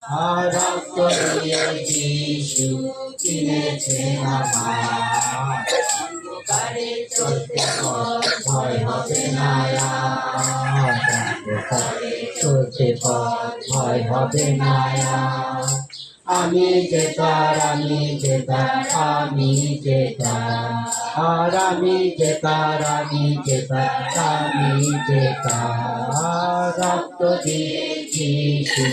আর রক্ত দিয়ে যিশু কিনেছে আমার। অন্ধকারে চলতে পথ ভয় হবে না আর। অন্ধকারে চলতে পথ ভয় হবে না আর। আমি যে তার, আমি যে তার, আমি যে তার। আর আমি যে তার, আমি যে তার, আমি যে তার। রক্ত দিয়ে যিশু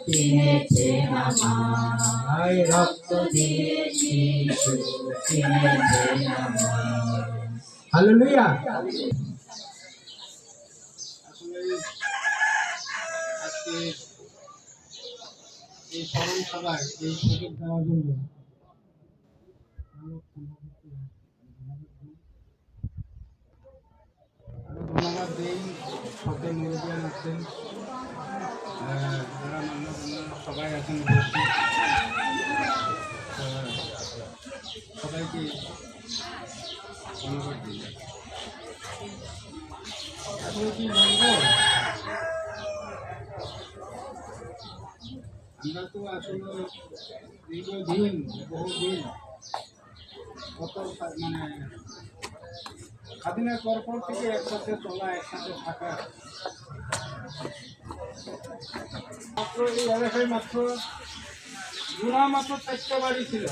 কিনেছে আমায়। রক্ত দিয়ে যিশু কিনেছে আমায়। হালেলুয়া। আজকে এই স্মরণ সভায় এই সুযোগ দেওয়ার জন্য ধন্যবাদ দিই। সকল মুরব্বিয়ান আছেন, যারা মান্যগণ্য সবাই আছেন উপস্থিত, সবাইকে ধন্যবাদ দিই। আসলে কি বলবো, আমরা তো আসলে দীর্ঘদিন বহুদিন কত মানে স্বাধীনের পর থেকে একসাথে চলা, একসাথে থাকা। মাত্র এই এলাকায় মাত্র জোড়া মাত্র 4টা বাড়ি ছিল।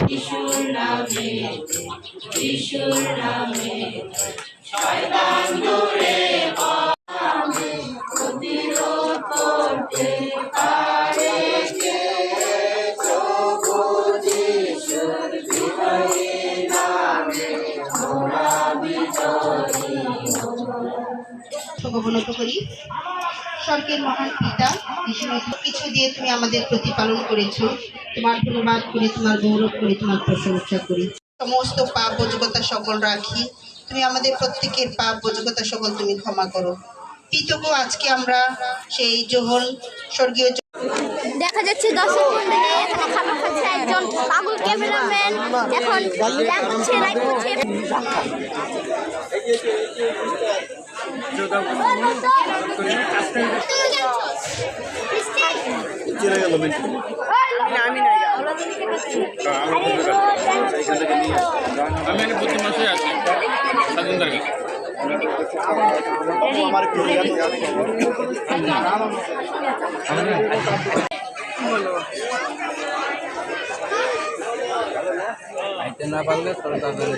যিশুর নামে, যিশুর নামে শয়তান দূরে পালাবে, প্রতিরোধ করতে পারে কে? প্রভু যিশুর বিজয়ী নামে আমরা বিজয়ী হব। অবনত করি। স্বর্গের মহান পিতা, কিছু দিয়ে তুমি আমাদের প্রতিপালন করেছো। তোমার ধন্যবাদ করি, তোমার গৌরব করি, তোমার প্রশংসা করি। সমস্ত পাপ বোঝকতা সকল রাখি। তুমি আমাদের প্রত্যেকের পাপ বোঝকতা সকল তুমি ক্ষমা করো। পিতগো, আজকে আমরা সেই যোহন স্বর্গীয় দেখা যাচ্ছে দর্শক মন্ডলী এখানে খাবার খাচ্ছে একজন পাগল ক্যামেরাম্যান এখন লাইভ করছে। আমি প্রতি মাসে আছি স্বাধীনতার কাছে। আইতে না পারলে তোর তাদের